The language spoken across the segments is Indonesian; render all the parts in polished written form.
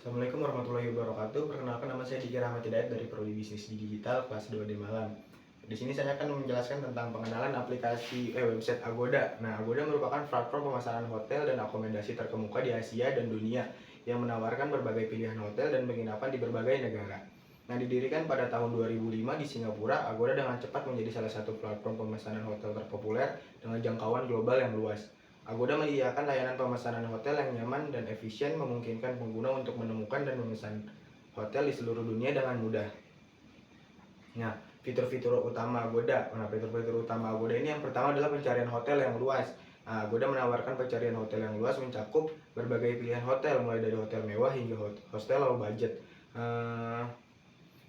Assalamualaikum warahmatullahi wabarakatuh. Perkenalkan, nama saya Diki Rahmat Hidayat dari Prodi Bisnis Digital kelas 2D Malam. Di sini saya akan menjelaskan tentang pengenalan aplikasi website Agoda. Nah, Agoda merupakan platform pemesanan hotel dan akomodasi terkemuka di Asia dan dunia yang menawarkan berbagai pilihan hotel dan penginapan di berbagai negara. Nah, didirikan pada tahun 2005 di Singapura, Agoda dengan cepat menjadi salah satu platform pemesanan hotel terpopuler dengan jangkauan global yang luas. Agoda menyediakan layanan pemesanan hotel yang nyaman dan efisien, memungkinkan pengguna untuk menemukan dan memesan hotel di seluruh dunia dengan mudah. Nah, fitur-fitur utama Agoda. Fitur-fitur utama Agoda ini yang pertama adalah pencarian hotel yang luas. Nah, Agoda menawarkan pencarian hotel yang luas mencakup berbagai pilihan hotel, mulai dari hotel mewah hingga hostel low budget.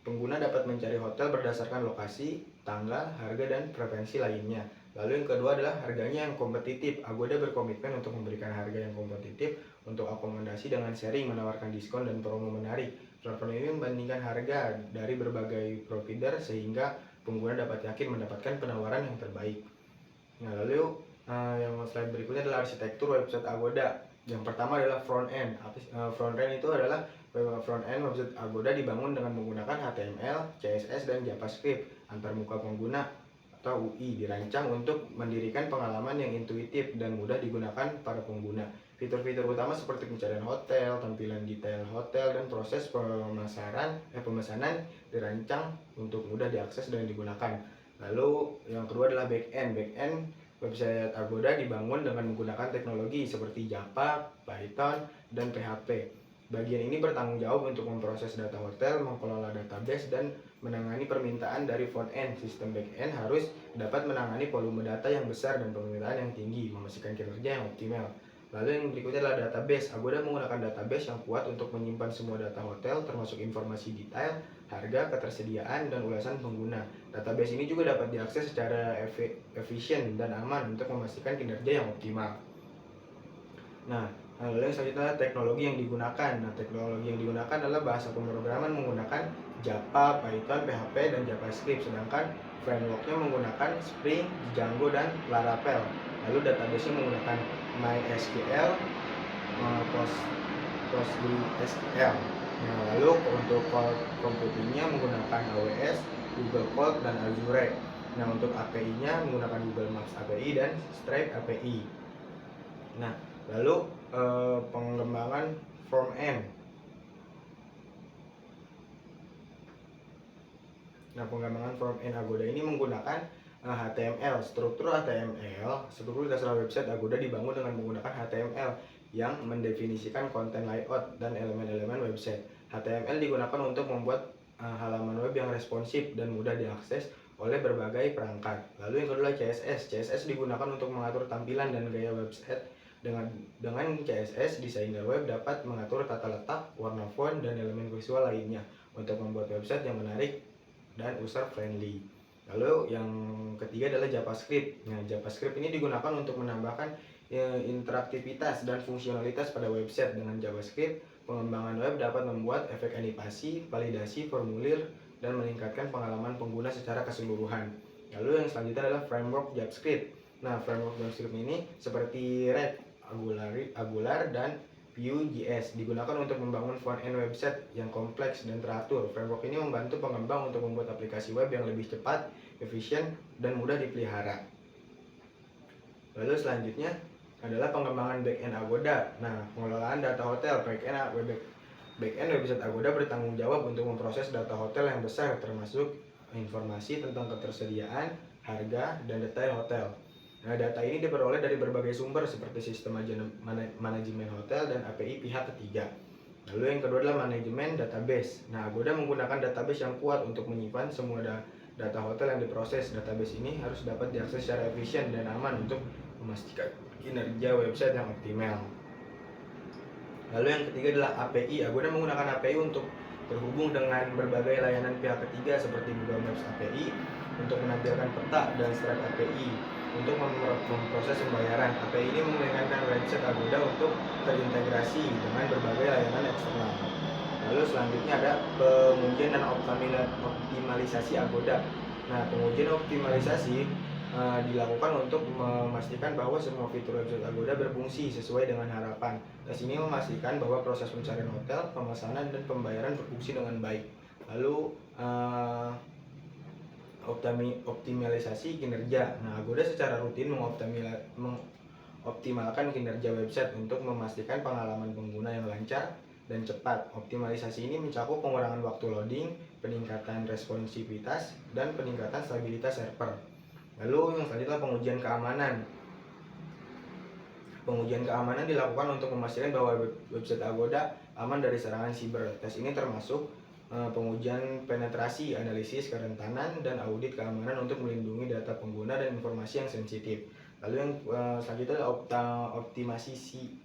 Pengguna dapat mencari hotel berdasarkan lokasi, tanggal, harga, dan preferensi lainnya. Lalu yang kedua adalah harganya yang kompetitif. Agoda berkomitmen untuk memberikan harga yang kompetitif untuk akomodasi dengan sharing, menawarkan diskon dan promo menarik. Platform ini membandingkan harga dari berbagai provider sehingga pengguna dapat yakin mendapatkan penawaran yang terbaik. Nah, lalu yang slide berikutnya adalah arsitektur website Agoda. Yang pertama adalah front end. Front end itu adalah front end website Agoda dibangun dengan menggunakan HTML, CSS, dan JavaScript. Antarmuka pengguna atau UI dirancang untuk mendirikan pengalaman yang intuitif dan mudah digunakan para pengguna. Fitur-fitur utama seperti pencarian hotel, tampilan detail hotel, dan proses pemesanan dirancang untuk mudah diakses dan digunakan. Lalu yang kedua adalah backend. Backend website Agoda dibangun dengan menggunakan teknologi seperti Java, Python, dan PHP. Bagian ini bertanggung jawab untuk memproses data hotel, mengelola database, dan menangani permintaan dari front end. Sistem back end harus dapat menangani volume data yang besar dan permintaan yang tinggi, memastikan kinerja yang optimal. Lalu yang berikutnya adalah database. Agoda menggunakan database yang kuat untuk menyimpan semua data hotel, termasuk informasi detail, harga, ketersediaan, dan ulasan pengguna. Database ini juga dapat diakses secara efisien dan aman untuk memastikan kinerja yang optimal. Nah, lalu yang selanjutnya adalah teknologi yang digunakan. Nah, teknologi yang digunakan adalah bahasa pemrograman menggunakan Java, Python, PHP, dan JavaScript. Sedangkan frameworknya menggunakan Spring, Django, dan Laravel. Lalu database-nya menggunakan MySQL, PostgreSQL. Nah, lalu untuk cloud computingnya menggunakan AWS, Google Cloud, dan Azure. Nah, untuk API-nya menggunakan Google Maps API dan Stripe API. Nah, lalu pengembangan front end. Nah, pengembangan front end Agoda ini menggunakan HTML. Struktur dasar website Agoda dibangun dengan menggunakan HTML yang mendefinisikan konten layout dan elemen-elemen website. HTML digunakan untuk membuat halaman web yang responsif dan mudah diakses oleh berbagai perangkat. Lalu yang kedua CSS. CSS digunakan untuk mengatur tampilan dan gaya website. Dengan CSS, desainer web dapat mengatur tata letak, warna font, dan elemen visual lainnya untuk membuat website yang menarik dan user friendly. Lalu yang ketiga adalah JavaScript. Nah, JavaScript ini digunakan untuk menambahkan interaktivitas dan fungsionalitas pada website. Dengan JavaScript, pengembangan web dapat membuat efek animasi, validasi formulir, dan meningkatkan pengalaman pengguna secara keseluruhan. Lalu yang selanjutnya adalah framework JavaScript. Nah, framework JavaScript ini seperti React, Angular, dan Vue.js digunakan untuk membangun front-end website yang kompleks dan teratur. Framework ini membantu pengembang untuk membuat aplikasi web yang lebih cepat, efisien, dan mudah dipelihara. Lalu selanjutnya adalah pengembangan back-end Agoda. Nah, pengelolaan data hotel. Back-end website Agoda bertanggung jawab untuk memproses data hotel yang besar, termasuk informasi tentang ketersediaan, harga, dan detail hotel. Nah, data ini diperoleh dari berbagai sumber seperti sistem manajemen hotel dan API pihak ketiga. Lalu yang kedua adalah manajemen database. Nah, Agoda menggunakan database yang kuat untuk menyimpan semua data hotel yang diproses. Database ini harus dapat diakses secara efisien dan aman untuk memastikan kinerja website yang optimal. Lalu yang ketiga adalah API. Agoda menggunakan API untuk terhubung dengan berbagai layanan pihak ketiga seperti Google Maps API untuk menampilkan peta dan Stripe API untuk memproses pembayaran. API ini memungkinkan website Agoda untuk terintegrasi dengan berbagai layanan eksternal. Lalu selanjutnya ada pengujian dan optimalisasi Agoda. Nah, pengujian optimalisasi dilakukan untuk memastikan bahwa semua fitur website Agoda berfungsi sesuai dengan harapan. Tes ini memastikan bahwa proses pencarian hotel, pemesanan, dan pembayaran berfungsi dengan baik. Lalu optimalisasi kinerja. Nah, Agoda secara rutin mengoptimalkan kinerja website untuk memastikan pengalaman pengguna yang lancar dan cepat. Optimalisasi ini mencakup pengurangan waktu loading, peningkatan responsivitas, dan peningkatan stabilitas server. Lalu yang selanjutnya pengujian keamanan. Pengujian keamanan dilakukan untuk memastikan bahwa website Agoda aman dari serangan siber. Tes ini termasuk pengujian penetrasi, analisis kerentanan, dan audit keamanan untuk melindungi data pengguna dan informasi yang sensitif. Lalu yang selanjutnya optimasi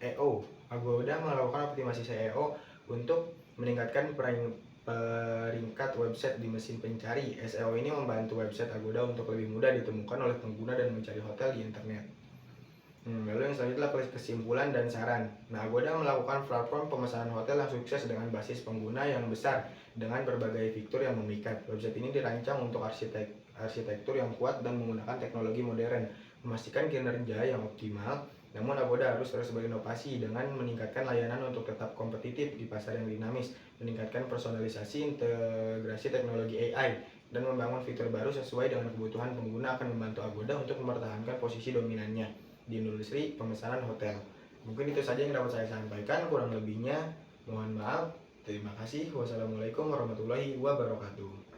SEO. Agoda melakukan optimasi SEO untuk meningkatkan peringkat website di mesin pencari. SEO ini membantu website Agoda untuk lebih mudah ditemukan oleh pengguna dan mencari hotel di internet. Lalu yang selanjutnya kesimpulan dan saran. Nah, Agoda melakukan platform pemesanan hotel yang sukses dengan basis pengguna yang besar dengan berbagai fitur yang memikat. Website ini dirancang untuk arsitektur yang kuat dan menggunakan teknologi modern, memastikan kinerja yang optimal. Namun Agoda harus terus berinovasi dengan meningkatkan layanan untuk tetap kompetitif di pasar yang dinamis, meningkatkan personalisasi, integrasi teknologi AI, dan membangun fitur baru sesuai dengan kebutuhan pengguna akan membantu Agoda untuk mempertahankan posisi dominannya di industri pemesanan hotel. Mungkin itu saja yang dapat saya sampaikan, kurang lebihnya mohon maaf. Terima kasih. Wassalamualaikum warahmatullahi wabarakatuh.